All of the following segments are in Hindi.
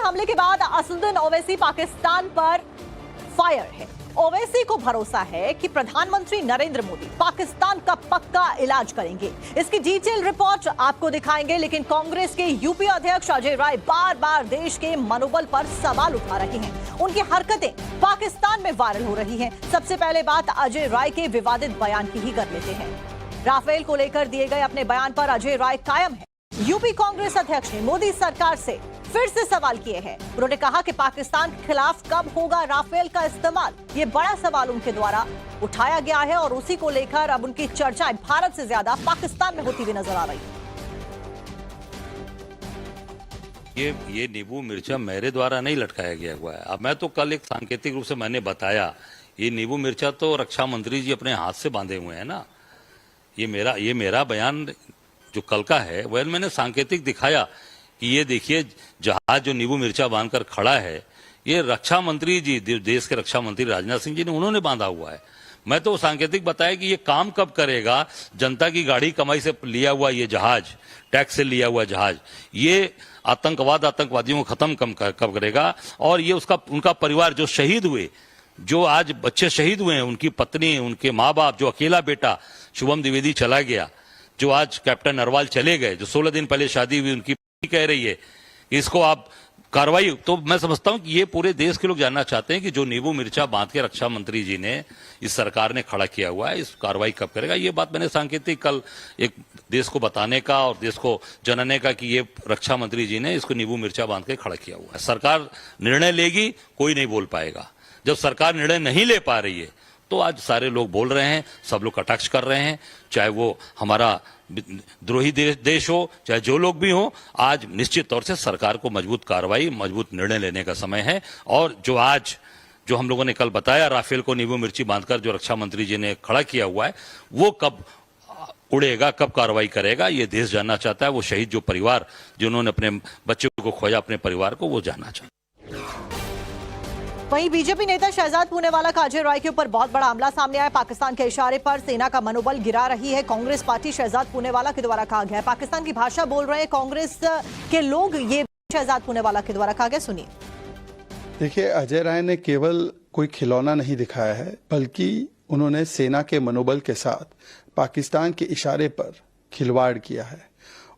हमले के बाद असदुद्दीन ओवैसी पाकिस्तान पर फायर है। ओवैसी को भरोसा है कि प्रधानमंत्री नरेंद्र मोदी पाकिस्तान का पक्का इलाज करेंगे। इसकी डिटेल रिपोर्ट आपको दिखाएंगे, लेकिन कांग्रेस के यूपी अध्यक्ष अजय राय बार बार देश के मनोबल पर सवाल उठा रहे हैं। उनकी हरकतें पाकिस्तान में वायरल हो रही हैं। सबसे पहले बात अजय राय के विवादित बयान की ही कर लेते हैं। राफेल को लेकर दिए गए अपने बयान पर अजय राय कायम है। यूपी कांग्रेस अध्यक्ष ने मोदी सरकार से फिर से सवाल किए हैं। उन्होंने कहा कि पाकिस्तान के खिलाफ कब होगा राफेल का इस्तेमाल, ये बड़ा सवाल उनके द्वारा उठाया गया है और उसी को लेकर अब उनकी चर्चाएं भारत से ज्यादा पाकिस्तान में होती हुई नजर आ रही है। ये नींबू मिर्चा मेरे द्वारा नहीं लटकाया गया हुआ है। अब मैं तो कल एक सांकेतिक रूप से मैंने बताया, ये नींबू मिर्चा तो रक्षा मंत्री जी अपने हाथ से बांधे हुए हैं ना। ये मेरा बयान जो कल का है वह मैंने सांकेतिक दिखाया कि ये देखिए जहाज जो नींबू मिर्चा बांधकर खड़ा है, ये रक्षा मंत्री जी, देश के रक्षा मंत्री राजनाथ सिंह जी ने उन्होंने बांधा हुआ है। मैं तो सांकेतिक बताया कि ये काम कब करेगा। जनता की गाड़ी कमाई से लिया हुआ ये जहाज, टैक्स से लिया हुआ जहाज, ये आतंकवादियों को खत्म कब करेगा। और ये उनका परिवार जो शहीद हुए, जो आज बच्चे शहीद हुए हैं, उनकी पत्नी, उनके माँ बाप, जो अकेला बेटा शुभम द्विवेदी चला गया, जो आज कैप्टन नरवाल चले गए, जो 16 दिन पहले शादी हुई, उनकी कह रही है इसको आप कार्रवाई। तो मैं समझता हूं कि ये पूरे देश के लोग जानना चाहते हैं कि जो नींबू मिर्चा बांध के रक्षा मंत्री जी ने, इस सरकार ने खड़ा किया हुआ है, इस कार्रवाई कब करेगा। ये बात मैंने सांकेतिक कल एक देश को बताने का और देश को जानने का कि ये रक्षा मंत्री जी ने इसको नींबू मिर्चा बांध के खड़ा किया हुआ है। सरकार निर्णय लेगी, कोई नहीं बोल पाएगा। जब सरकार निर्णय नहीं ले पा रही है तो आज सारे लोग बोल रहे हैं, सब लोग कटाक्ष कर रहे हैं, चाहे वो हमारा द्रोही देश हो, चाहे जो लोग भी हो। आज निश्चित तौर से सरकार को मजबूत कार्रवाई, मजबूत निर्णय लेने का समय है। और जो हम लोगों ने कल बताया, राफेल को नींबू मिर्ची बांधकर जो रक्षा मंत्री जी ने खड़ा किया हुआ है, वो कब उड़ेगा, कब कार्रवाई करेगा, ये देश जानना चाहता है। वो शहीद जो परिवार, जिन्होंने अपने बच्चों को खोया, अपने परिवार को, वो जानना चाहता है। वहीं बीजेपी नेता शहजाद पूनेवाला का अजय राय के ऊपर बहुत बड़ा हमला सामने आया। पाकिस्तान के इशारे पर सेना का मनोबल गिरा रही है कांग्रेस पार्टी। शहजाद पूनेवाला के द्वारा कहा गया है, पाकिस्तान की भाषा बोल रहे हैं कांग्रेस के लोग, ये शहजाद पूनेवाला के द्वारा कहा गया। सुनिए। देखिए, अजय राय ने केवल कोई खिलौना नहीं दिखाया है, बल्कि उन्होंने सेना के मनोबल के साथ पाकिस्तान के इशारे पर खिलवाड़ किया है।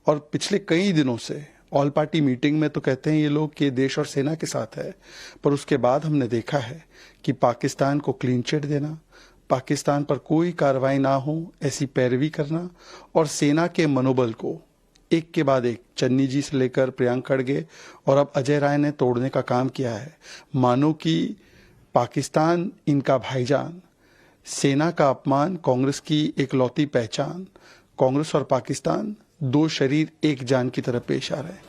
और पिछले कई दिनों से ऑल पार्टी मीटिंग में तो कहते हैं ये लोग कि देश और सेना के साथ है, पर उसके बाद हमने देखा है कि पाकिस्तान को क्लीन चिट देना, पाकिस्तान पर कोई कार्रवाई ना हो ऐसी पैरवी करना और सेना के मनोबल को एक के बाद एक, चन्नी जी से लेकर प्रियंक खड़गे और अब अजय राय ने तोड़ने का काम किया है। मानो कि पाकिस्तान इनका भाईजान, सेना का अपमान कांग्रेस की एकलौती पहचान, कांग्रेस और पाकिस्तान दो शरीर एक जान की तरह पेश आ रहे हैं।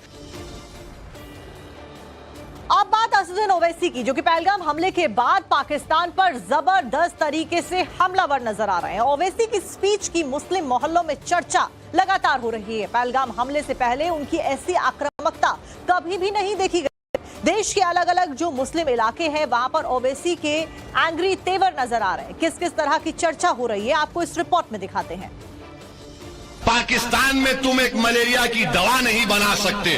अब बात असदुद्दीन ओवैसी की, जो कि पहलगाम हमले के बाद पाकिस्तान पर जबरदस्त तरीके से हमलावर नजर आ रहे हैं। ओवैसी की स्पीच की मुस्लिम मोहल्लों में चर्चा लगातार हो रही है। पहलगाम हमले से पहले उनकी ऐसी आक्रामकता कभी भी नहीं देखी गई। देश के अलग अलग जो मुस्लिम इलाके हैं, वहां पर ओवैसी के एंग्री तेवर नजर आ रहे हैं। किस किस तरह की चर्चा हो रही है, आपको इस रिपोर्ट में दिखाते हैं। पाकिस्तान में तुम एक मलेरिया की दवा नहीं बना सकते,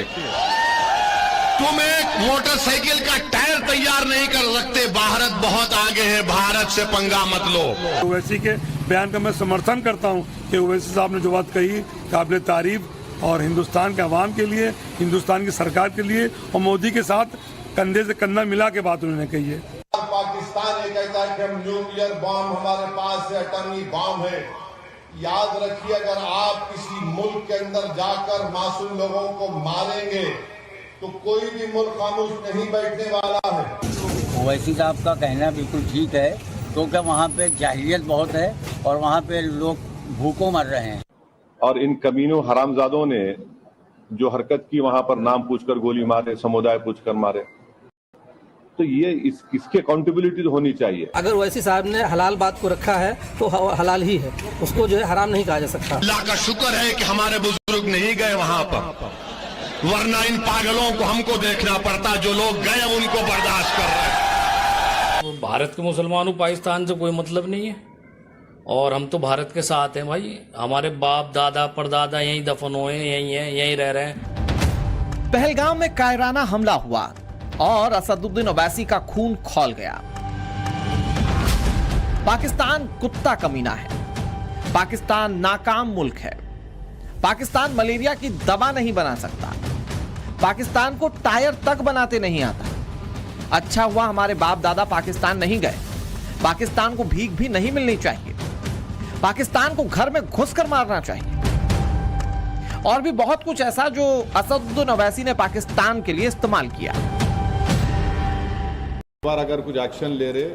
तुम एक मोटरसाइकिल का टायर तैयार नहीं कर सकते। भारत बहुत आगे है, भारत से पंगा मत लो। ओवैसी के बयान का मैं समर्थन करता हूं कि ओवैसी साहब ने जो बात कही काबिल तारीफ, और हिंदुस्तान के अवाम के लिए, हिंदुस्तान की सरकार के लिए और मोदी के साथ कंधे से कंधा मिला के बात उन्होंने कही है। पाकिस्तान ये कहता है कि हम न्यूक्लियर बॉम्ब हमारे पास है, एटॉमिक बॉम्ब है। याद रखिए, अगर आप किसी मुल्क के अंदर जाकर मासूम लोगों को मारेंगे तो कोई भी मुल्क खामोश नहीं बैठने वाला है। ओवैसी साहब का कहना बिल्कुल ठीक है, क्योंकि वहाँ पे जाहिलियत बहुत है और वहाँ पे लोग भूखों मर रहे हैं। और इन कमीनों हरामजादों ने जो हरकत की, वहां पर नाम पूछकर गोली मारे, समुदाय पूछकर मारे, तो ये इसकी अकाउंटेबिलिटी तो होनी चाहिए। अगर ओवैसी साहब ने हलाल बात को रखा है तो हलाल ही है, उसको जो है हराम नहीं कहा जा सकता। अल्लाह का शुक्र है कि हमारे बुजुर्ग नहीं गए वहां पर, वरना इन पागलों को हमको देखना पड़ता। जो लोग गए उनको बर्दाश्त कर रहे हैं। भारत के मुसलमानों पाकिस्तान से कोई मतलब नहीं है, और हम तो भारत के साथ हैं भाई। हमारे बाप दादा परदादा यहीं दफन हुए, यहीं हैं, यहीं रह रहे हैं। पहलगाम में कायराना हमला हुआ, और असदुद्दीन ओवैसी का खून खौल गया। पाकिस्तान कुत्ता कमीना है, पाकिस्तान नाकाम मुल्क है, पाकिस्तान मलेरिया की दवा नहीं बना सकता, पाकिस्तान को टायर तक बनाते नहीं आता। अच्छा हुआ हमारे बाप दादा पाकिस्तान नहीं गए, पाकिस्तान को भीख भी नहीं मिलनी चाहिए, पाकिस्तान को घर में घुसकर मारना चाहिए, और भी बहुत कुछ ऐसा जो असदुद्दीन ओवैसी ने पाकिस्तान के लिए इस्तेमाल किया। बार अगर कुछ एक्शन ले रहे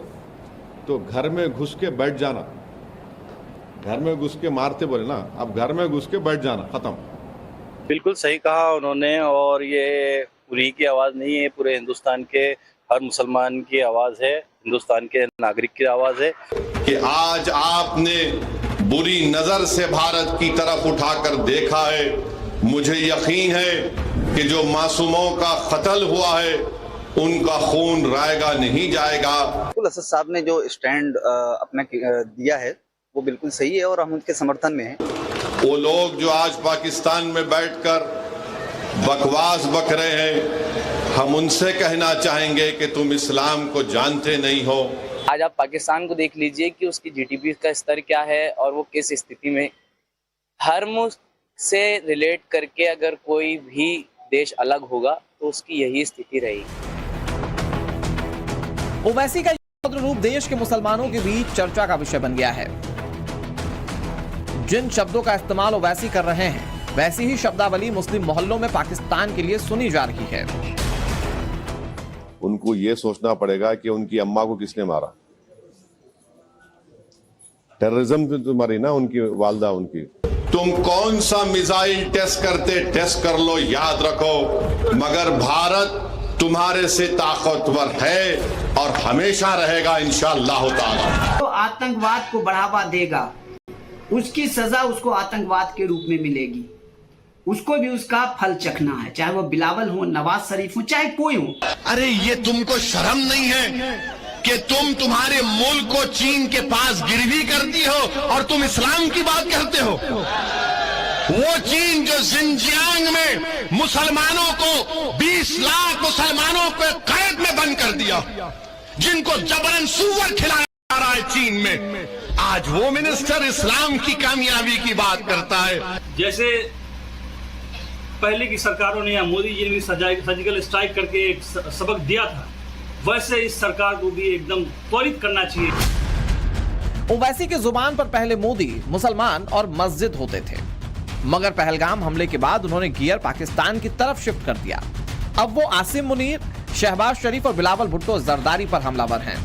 तो घर में घुस के बैठ जाना, घर में घुस के मारते बोले ना, अब घर में घुस के बैठ जाना, खत्म। बिल्कुल सही कहा उन्होंने, और ये उन्हीं की आवाज नहीं है, पूरे हिंदुस्तान के हर मुसलमान की आवाज है, हिंदुस्तान के नागरिक की आवाज है कि आज आपने बुरी नजर से भारत की तरफ उठाकर देखा है। मुझे यकीन है कि जो मासूमों का कत्ल हुआ है उनका खून रायगा नहीं जाएगा। बिल्कुल असद साहब ने जो स्टैंड अपना दिया है वो बिल्कुल सही है और हम उनके समर्थन में हैं। वो लोग जो आज पाकिस्तान में बैठकर बकवास बक रहे हैं, हम उनसे कहना चाहेंगे कि तुम इस्लाम को जानते नहीं हो। आज आप पाकिस्तान को देख लीजिए कि उसकी जीडीपी का स्तर क्या है और वो किस स्थिति में। धर्म से रिलेट करके अगर कोई भी देश अलग होगा तो उसकी यही स्थिति रहेगी। ओवैसी का रौद्र रूप देश के मुसलमानों के बीच चर्चा का विषय बन गया है। जिन शब्दों का इस्तेमाल ओवैसी कर रहे हैं, वैसी ही शब्दावली मुस्लिम मोहल्लों में पाकिस्तान के लिए सुनी जा रही है। उनको ये सोचना पड़ेगा कि उनकी अम्मा को किसने मारा। टेररिज्म पे तो मारी ना उनकी वालदा उनकी। तुम कौन सा मिसाइल टेस्ट करते टेस्ट कर लो, याद रखो, मगर भारत तुम्हारे से ताकतवर है और हमेशा रहेगा इंशाअल्लाह ताला। तो आतंकवाद को बढ़ावा देगा, उसकी सजा उसको आतंकवाद के रूप में मिलेगी, उसको भी उसका फल चखना है, चाहे वो बिलावल हो, नवाज शरीफ हो, चाहे कोई हो। अरे ये तुमको शर्म नहीं है कि तुम तुम्हारे मुल्क को चीन के पास गिरवी करती हो और तुम इस्लाम की बात करते हो। वो चीन जो जिनजियांग में मुसलमानों को 20 लाख मुसलमानों को कैद में बंद कर दिया, जिनको जबरन सूअर खिलाया जा रहा है चीन में, आज वो मिनिस्टर इस्लाम की कामयाबी की बात करता है। जैसे पहले की सरकारों ने या मोदी जी ने भी सर्जिकल स्ट्राइक करके एक सबक दिया था, वैसे इस सरकार को भी एकदम त्वरित करना चाहिए। ओवैसी की जुबान पर पहले मोदी, मुसलमान और मस्जिद होते थे, मगर पहलगाम हमले के बाद उन्होंने गियर पाकिस्तान की तरफ शिफ्ट कर दिया। अब वो आसिम मुनीर, शहबाज शरीफ और बिलावल भुट्टो जरदारी पर हमलावर हैं।